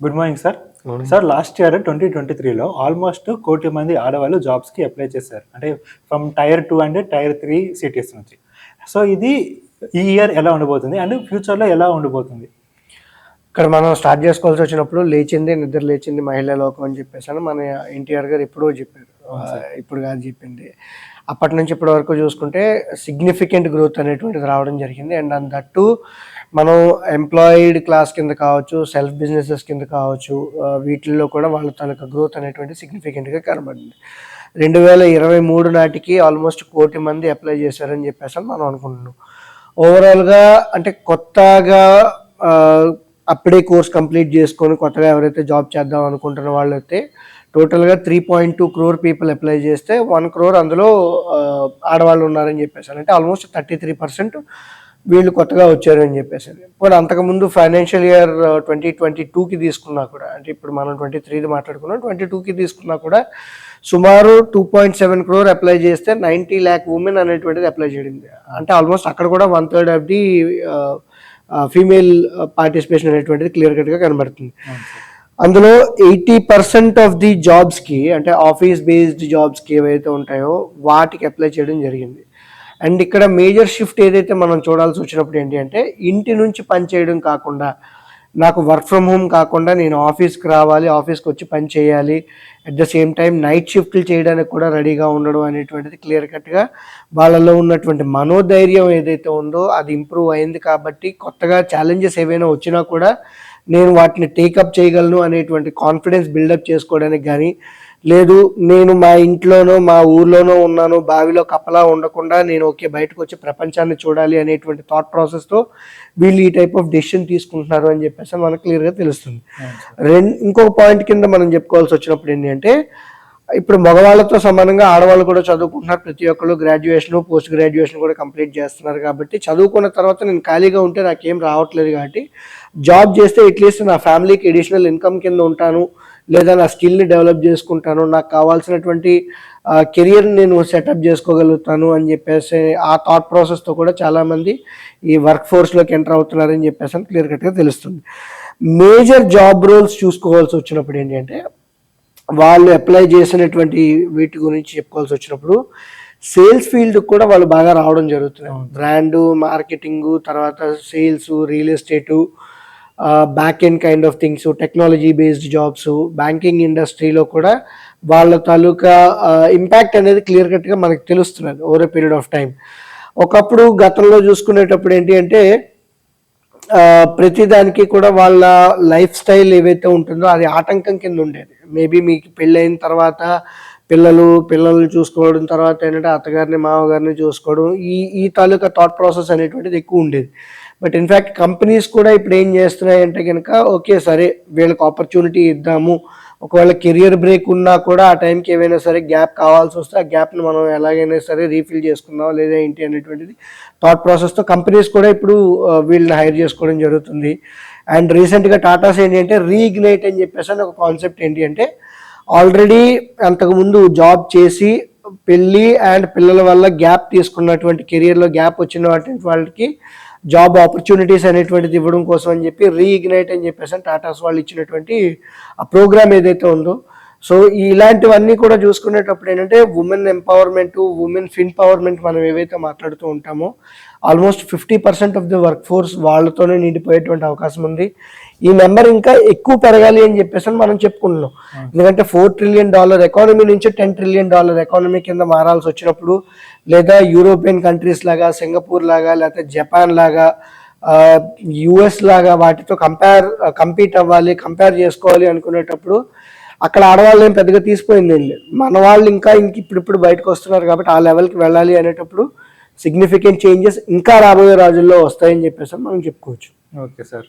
Good morning sir. Sir last year 2023లో almost 1 కోటి మంది ఆడవాళ్ళు జాబ్స్కి అప్లై చేశారు. అంటే from tier 2 and tier 3 cities నుంచి. సో ఇది ఈ ఇయర్ ఎలా ఉండబోతుంది అండ్ ఫ్యూచర్లో ఎలా ఉండబోతుంది? ఇక్కడ మనం స్టార్ట్ చేసుకోవాల్సి వచ్చినప్పుడు నిద్ర లేచింది మహిళా లోకం అని చెప్పేసి మన ఎన్టీఆర్ గారు ఎప్పుడో చెప్పారు. ఇప్పుడు కాదు చెప్పింది. అప్పటి నుంచి ఇప్పటి వరకు చూసుకుంటే సిగ్నిఫికెంట్ గ్రోత్ అనేటువంటిది రావడం జరిగింది. అండ్ దట్టు మనం ఎంప్లాయిడ్ క్లాస్ కింద కావచ్చు, సెల్ఫ్ బిజినెసెస్ కింద కావచ్చు, వీటిల్లో కూడా వాళ్ళ తాలూకా గ్రోత్ అనేటువంటి సిగ్నిఫికెంట్గా కనబడింది. 2023 నాటికి ఆల్మోస్ట్ 1 కోటి మంది అప్లై చేశారని చెప్పేసి మనం అనుకుంటున్నాం. ఓవరాల్గా అంటే కొత్తగా అప్పుడే కోర్స్ కంప్లీట్ చేసుకొని కొత్తగా ఎవరైతే జాబ్ చేద్దాం అనుకుంటున్న వాళ్ళు అయితే టోటల్గా 3.2 crore పీపుల్ అప్లై చేస్తే 1 crore అందులో ఆడవాళ్ళు ఉన్నారని చెప్పేసారు. అంటే ఆల్మోస్ట్ 33% వీళ్ళు కొత్తగా వచ్చారని చెప్పేసి. ఇప్పుడు అంతకుముందు ఫైనాన్షియల్ ఇయర్ 2022కి తీసుకున్నా కూడా, అంటే ఇప్పుడు మనం 23 మాట్లాడుకున్నాం, 22కి తీసుకున్నా కూడా సుమారు 2.7 crore అప్లై చేస్తే 90 lakh ఉమెన్ అనేటువంటిది అప్లై చేయడింది. అంటే ఆల్మోస్ట్ అక్కడ కూడా 1/3 ఆఫ్ ది ఫీమేల్ పార్టిసిపేషన్ అనేటువంటిది క్లియర్ కట్గా కనబడుతుంది. అందులో 80% ఆఫ్ ది జాబ్స్కి, అంటే ఆఫీస్ బేస్డ్ జాబ్స్కి ఏవైతే ఉంటాయో వాటికి అప్లై చేయడం జరిగింది. అండ్ ఇక్కడ మేజర్ షిఫ్ట్ ఏదైతే మనం చూడాల్సి వచ్చినప్పుడు ఏంటి అంటే, ఇంటి నుంచి పని చేయడం కాకుండా, నాకు వర్క్ ఫ్రమ్ హోమ్ కాకుండా నేను ఆఫీస్కి రావాలి, ఆఫీస్కి వచ్చి పని చేయాలి, at the same time night షిఫ్ట్లు చేయడానికి కూడా రెడీగా ఉండడం అనేటువంటిది క్లియర్ కట్గా వాళ్ళలో ఉన్నటువంటి మనోధైర్యం ఏదైతే ఉందో అది ఇంప్రూవ్ అయింది. కాబట్టి కొత్తగా ఛాలెంజెస్ ఏవైనా వచ్చినా కూడా నేను వాటిని టేకప్ చేయగలను అనేటువంటి కాన్ఫిడెన్స్ బిల్డప్ చేసుకోవడానికి కానీ, లేదు నేను మా ఇంట్లోనో మా ఊర్లోనో ఉన్నాను, బావిలో కప్పలా ఉండకుండా నేను బయటకు వచ్చి ప్రపంచాన్ని చూడాలి అనేటువంటి థాట్ ప్రాసెస్తో వీళ్ళు ఈ టైప్ ఆఫ్ డెసిషన్ తీసుకుంటున్నారు అని చెప్పేసి మనకు క్లియర్గా తెలుస్తుంది. ఇంకొక పాయింట్ కింద మనం చెప్పుకోవాల్సి వచ్చినప్పుడు ఏంటంటే, ఇప్పుడు మగవాళ్ళతో సమానంగా ఆడవాళ్ళు కూడా చదువుకుంటున్నారు. ప్రతి ఒక్కళ్ళు గ్రాడ్యుయేషన్, పోస్ట్ గ్రాడ్యుయేషన్ కూడా కంప్లీట్ చేస్తున్నారు. కాబట్టి చదువుకున్న తర్వాత నేను ఖాళీగా ఉంటే నాకేం రావట్లేదు, కాబట్టి జాబ్ చేస్తే అట్లీస్ట్ నా ఫ్యామిలీకి అడిషనల్ ఇన్కమ్ కింద ఉంటాను, లేదా నా స్కిల్ని డెవలప్ చేసుకుంటాను, నాకు కావాల్సినటువంటి కెరియర్ని నేను సెటప్ చేసుకోగలుగుతాను అని చెప్పేసి ఆ థాట్ ప్రాసెస్తో కూడా చాలామంది ఈ వర్క్ ఫోర్స్లోకి ఎంటర్ అవుతున్నారని చెప్పేసి అని క్లియర్ కట్గా తెలుస్తుంది. మేజర్ జాబ్ రోల్స్ చూసుకోవాల్సి వచ్చినప్పుడు ఏంటంటే, వాళ్ళు అప్లై చేసినటువంటి వీటి గురించి చెప్పుకోవాల్సి వచ్చినప్పుడు సేల్స్ ఫీల్డ్ కూడా వాళ్ళు బాగా రావడం జరుగుతుంది. బ్రాండు, మార్కెటింగు, తర్వాత sales, real estate, back end kind of things, technology based jobs, banking ఇండస్ట్రీలో కూడా వాళ్ళ తాలూకా ఇంపాక్ట్ అనేది క్లియర్ కట్గా మనకు తెలుస్తున్నది over a period of time. ఒకప్పుడు గతంలో చూసుకునేటప్పుడు ఏంటి అంటే, ప్రతిదానికి కూడా వాళ్ళ లైఫ్ స్టైల్ ఏవైతే ఉంటుందో అది ఆటంకం కింద ఉండేది. మేబీ మీకు పెళ్ళైన తర్వాత పిల్లల్ని చూసుకోవడం, తర్వాత ఏంటంటే అత్తగారిని మామగారిని చూసుకోవడం, ఈ తాలూకా థాట్ ప్రాసెస్ అనేటువంటిది ఎక్కువ ఉండేది. బట్ ఇన్ఫ్యాక్ట్ కంపెనీస్ కూడా ఇప్పుడు ఏం చేస్తున్నాయంటే కనుక, ఓకే సరే వీళ్ళకి ఆపర్చునిటీ ఇద్దాము, ఒకవేళ కెరియర్ బ్రేక్ ఉన్నా కూడా ఆ టైంకి ఏమైనా సరే గ్యాప్ కావాల్సి వస్తే ఆ గ్యాప్ని మనం ఎలాగైనా సరే రీఫిల్ చేసుకుందాం లేదా ఏంటి అనేటువంటిది థాట్ ప్రాసెస్తో కంపెనీస్ కూడా ఇప్పుడు వీళ్ళని హైర్ చేసుకోవడం జరుగుతుంది. అండ్ రీసెంట్గా టాటాస్ ఏంటి అంటే రీఇగ్నైట్ అని చెప్పేసి ఒక కాన్సెప్ట్ ఏంటి అంటే, ఆల్రెడీ అంతకుముందు జాబ్ చేసి పెళ్ళి అండ్ పిల్లల వల్ల గ్యాప్ తీసుకున్నటువంటి కెరియర్లో గ్యాప్ వచ్చిన వాళ్ళకి జాబ్ ఆపర్చునిటీస్ అనేటువంటిది ఇవ్వడం కోసం అని చెప్పి రీఇగ్నైట్ అని చెప్పేసి టాటాస్ వాళ్ళు ఇచ్చినటువంటి ఆ ప్రోగ్రామ్ ఏదైతే ఉందో, సో ఇలాంటివన్నీ కూడా చూసుకునేటప్పుడు ఏంటంటే ఉమెన్ ఎంపవర్మెంట్, ఉమెన్ ఫిన్పవర్మెంట్ మనం ఏవైతే మాట్లాడుతూ ఉంటామో almost 50% of the work force వాళ్ళతోనే నిండిపోయేటువంటి అవకాశం ఉంది. ఈ నెంబర్ ఇంకా ఎక్కువ పెరగాలి అని చెప్పేసి మనం చెప్పుకుంటున్నాం. ఎందుకంటే $4 trillion ఎకానమీ నుంచి $10 trillion ఎకానమీ కింద మారాల్సి వచ్చినప్పుడు, లేదా యూరోపియన్ కంట్రీస్ లాగా, సింగపూర్ లాగా, లేకపోతే జపాన్ లాగా, యుఎస్ లాగా వాటితో కంపీట్ అవ్వాలి, కంపేర్ చేసుకోవాలి అనుకునేటప్పుడు అక్కడ ఆడవాళ్ళు ఏం పెద్దగా తీసిపోయింది. మన వాళ్ళు ఇంకా ఇప్పుడు బయటకు వస్తున్నారు కాబట్టి ఆ లెవెల్కి వెళ్ళాలి అనేటప్పుడు సిగ్నిఫికెంట్ చేంజెస్ ఇంకా రాబోయే రోజుల్లో వస్తాయని చెప్పేసి మనం చెప్పుకోవచ్చు. Okay sir.